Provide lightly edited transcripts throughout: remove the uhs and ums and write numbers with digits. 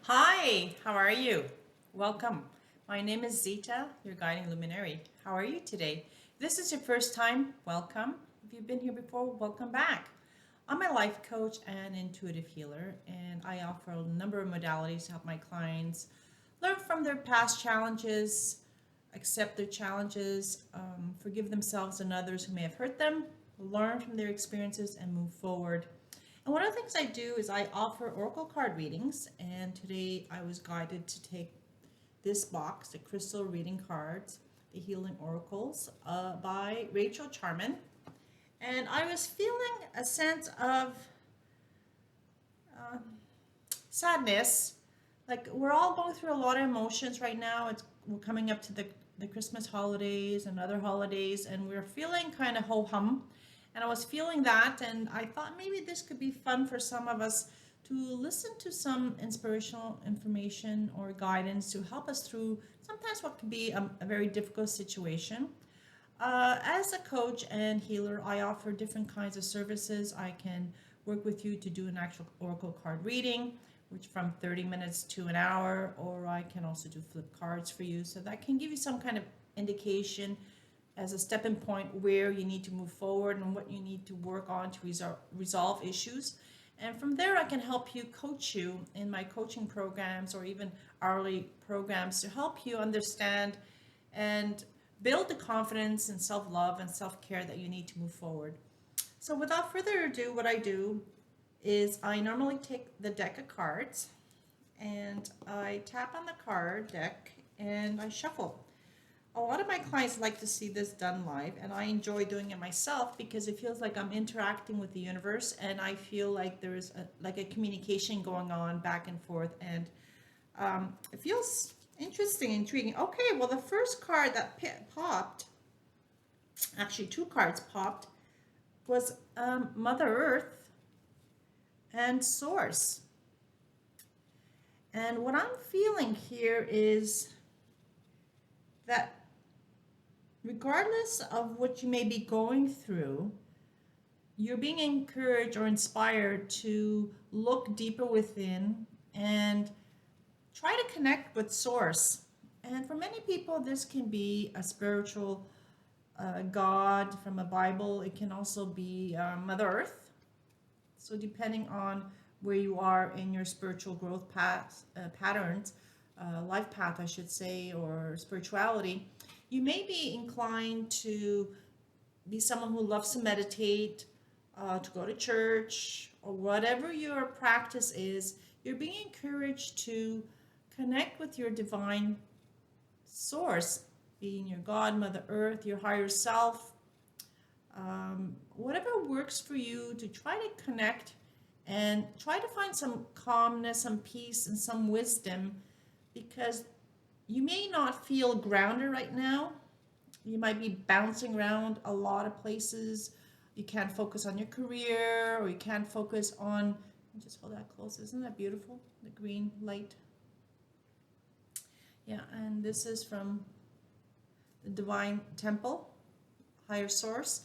Hi, how are you? Welcome. My name is Zita, your guiding luminary. How are you today? If this is your first time, welcome. If you've been here before, welcome back. I'm a life coach and intuitive healer, and I offer a number of modalities to help my clients learn from their past challenges, accept their challenges, forgive themselves and others who may have hurt them, learn from their experiences, and move forward. And one of the things I do is I offer oracle card readings, and today I was guided to take this box, the crystal reading cards, the healing oracles, by Rachel Charman. And I was feeling a sense of uh, sadness. Like we're all going through a lot of emotions right now. We're coming up to the Christmas holidays and other holidays, and we're feeling kind of ho hum. And I was feeling that, and I thought maybe this could be fun for some of us to listen to some inspirational information or guidance to help us through sometimes what can be a very difficult situation. As a coach and healer, I offer different kinds of services. I can work with you to do an actual oracle card reading, which from 30 minutes to an hour, or I can also do flip cards for you. So that can give you some kind of indication as a stepping point where you need to move forward and what you need to work on to resolve issues. And from there, I can help you coach you in my coaching programs or even hourly programs to help you understand and build the confidence and self love and self care that you need to move forward. So, without further ado, what I do is I normally take the deck of cards and I tap on the card deck and I shuffle. A lot of my clients like to see this done live, and I enjoy doing it myself because it feels like I'm interacting with the universe, and I feel like there's like a communication going on back and forth, and it feels interesting, intriguing. Okay, well, the first card that popped, actually two cards popped, was Mother Earth and Source. And what I'm feeling here is that regardless of what you may be going through, you're being encouraged or inspired to look deeper within and try to connect with Source. And for many people, this can be a spiritual God from a Bible. It can also be Mother Earth. So, depending on where you are in your spiritual growth patterns, life path, I should say, or spirituality, you may be inclined to be someone who loves to meditate, to go to church, or whatever your practice is. You're being encouraged to connect with your divine source, being your God, Mother Earth, your higher self, whatever works for you to try to connect and try to find some calmness, some peace, and some wisdom because you may not feel grounded right now. You might be bouncing around a lot of places. You can't focus on your career or you can't focus on, just hold that close. Isn't that beautiful? The green light. Yeah, and this is from the Divine Temple, Higher Source.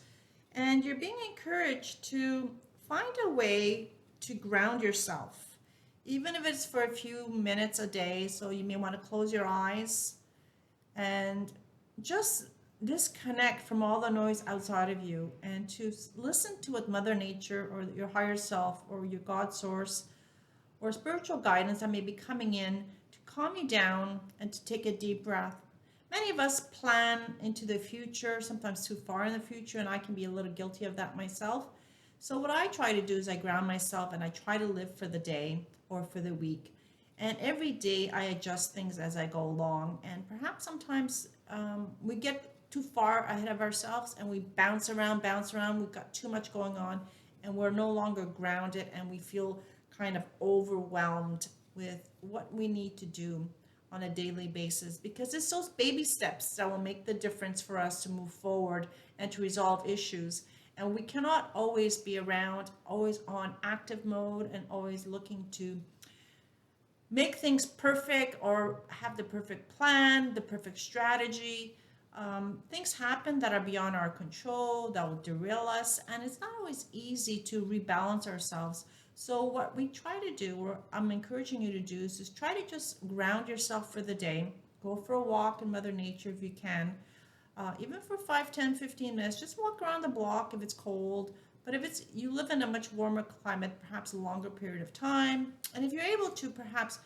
And you're being encouraged to find a way to ground yourself, even if it's for a few minutes a day. So you may want to close your eyes and just disconnect from all the noise outside of you and to listen to what Mother Nature or your higher self or your God source or spiritual guidance that may be coming in to calm you down and to take a deep breath. Many of us plan into the future, sometimes too far in the future, and I can be a little guilty of that myself. So, what I try to do is I ground myself and I try to live for the day or for the week. And every day I adjust things as I go along. And perhaps sometimes we get too far ahead of ourselves and we bounce around, bounce around. We've got too much going on and we're no longer grounded and we feel kind of overwhelmed with what we need to do on a daily basis because it's those baby steps that will make the difference for us to move forward and to resolve issues. And we cannot always be around, always on active mode and always looking to make things perfect or have the perfect plan, the perfect strategy. Things happen that are beyond our control, that will derail us, and it's not always easy to rebalance ourselves. So what we try to do, or I'm encouraging you to do, is just try to just ground yourself for the day. Go for a walk in Mother Nature if you can. Even for 5, 10, 15 minutes, just walk around the block if it's cold. But if it's you live in a much warmer climate, perhaps a longer period of time. And if you're able to, perhaps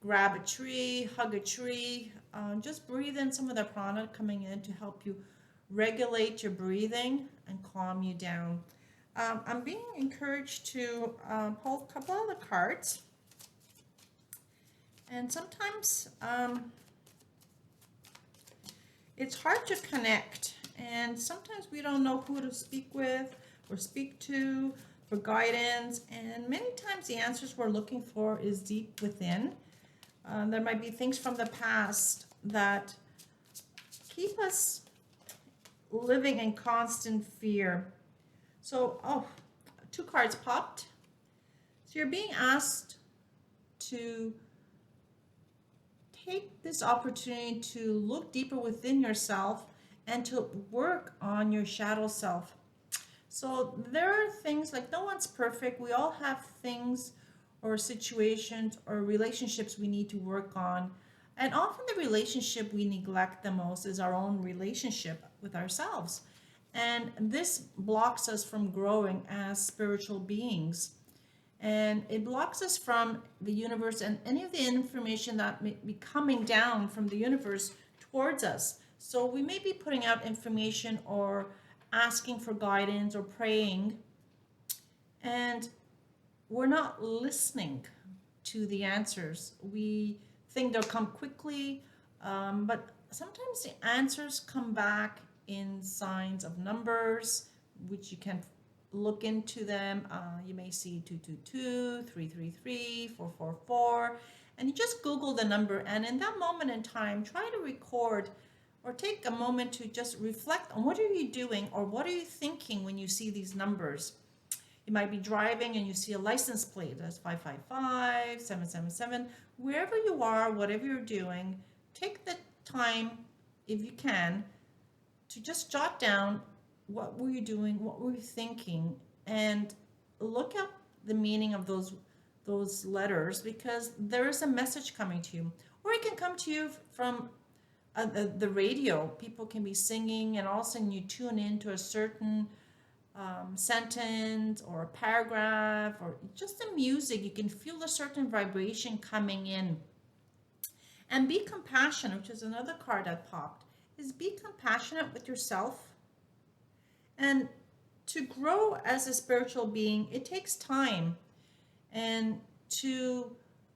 grab a tree, hug a tree, just breathe in some of the prana coming in to help you regulate your breathing and calm you down. I'm being encouraged to pull a couple of the cards, and sometimes it's hard to connect, and sometimes we don't know who to speak with or speak to for guidance, and many times the answers we're looking for is deep within. There might be things from the past that keep us living in constant fear. So, oh, 2 cards popped. So you're being asked to take this opportunity to look deeper within yourself and to work on your shadow self. So there are things like no one's perfect. We all have things or situations or relationships we need to work on. And often the relationship we neglect the most is our own relationship with ourselves. And this blocks us from growing as spiritual beings. And it blocks us from the universe and any of the information that may be coming down from the universe towards us. So we may be putting out information or asking for guidance or praying, and we're not listening to the answers. We think they'll come quickly, but sometimes the answers come back in signs of numbers, which you can look into them. You may see 222, 333, 444, and you just Google the number. And in that moment in time, try to record or take a moment to just reflect on what are you doing or what are you thinking when you see these numbers. You might be driving and you see a license plate that's 555, 777. Wherever you are, whatever you're doing, take the time, if you can, to just jot down what were you doing, what were you thinking, and look up the meaning of those letters, because there is a message coming to you. Or it can come to you from the radio. People can be singing, and all of a sudden you tune into a certain sentence or a paragraph or just the music. You can feel a certain vibration coming in. And be compassionate, which is another card that popped, is be compassionate with yourself. And to grow as a spiritual being, it takes time. And to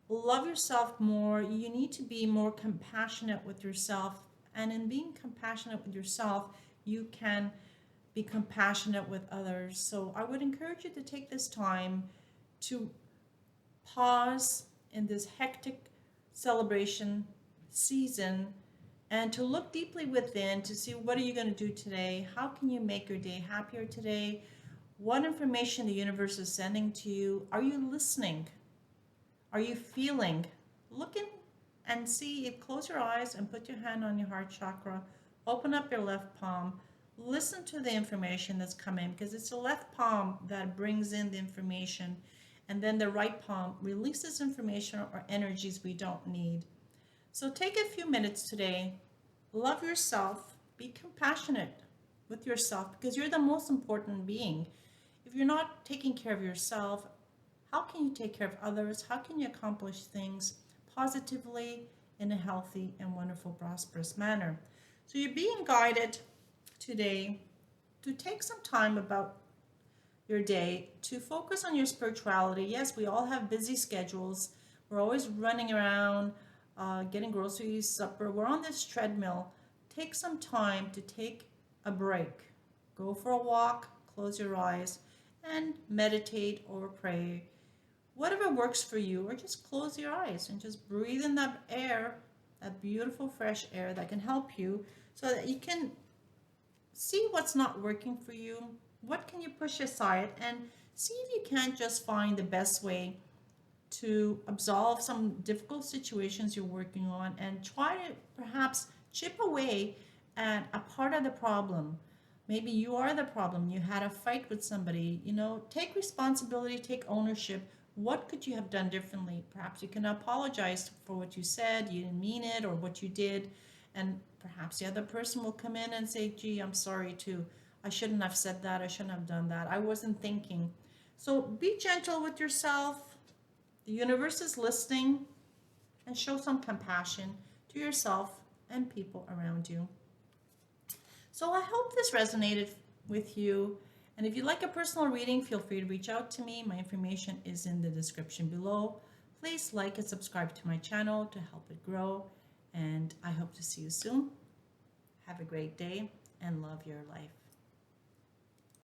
love yourself more, you need to be more compassionate with yourself. And in being compassionate with yourself, you can be compassionate with others. So I would encourage you to take this time to pause in this hectic celebration season and to look deeply within to see what are you going to do today? How can you make your day happier today? What information the universe is sending to you? Are you listening? Are you feeling? Look in and see it. Close your eyes and put your hand on your heart chakra. Open up your left palm. Listen to the information that's coming, because it's the left palm that brings in the information, and then the right palm releases information or energies we don't need. So take a few minutes today. Love yourself. Be compassionate with yourself, because you're the most important being. If you're not taking care of yourself, how can you take care of others? How can you accomplish things positively in a healthy and wonderful, prosperous manner? So you're being guided today to take some time about your day to focus on your spirituality. Yes, we all have busy schedules. We're always running around, getting groceries, supper. We're on this treadmill. Take some time to take a break. Go for a walk, close your eyes, and meditate or pray. Whatever works for you, or just close your eyes and just breathe in that air, that beautiful fresh air that can help you, so that you can see what's not working for you, what can you push aside, and see if you can't just find the best way to absolve some difficult situations you're working on, and try to perhaps chip away at a part of the problem. Maybe you are the problem. You had a fight with somebody. Take responsibility, take ownership. What could you have done differently? Perhaps you can apologize for what you said, you didn't mean it, or what you did. And perhaps the other person will come in and say, gee, I'm sorry too. I shouldn't have said that. I shouldn't have done that. I wasn't thinking. So be gentle with yourself. The universe is listening, and show some compassion to yourself and people around you. So I hope this resonated with you. And if you'd like a personal reading, feel free to reach out to me. My information is in the description below. Please like and subscribe to my channel to help it grow. And I hope to see you soon. Have a great day and love your life.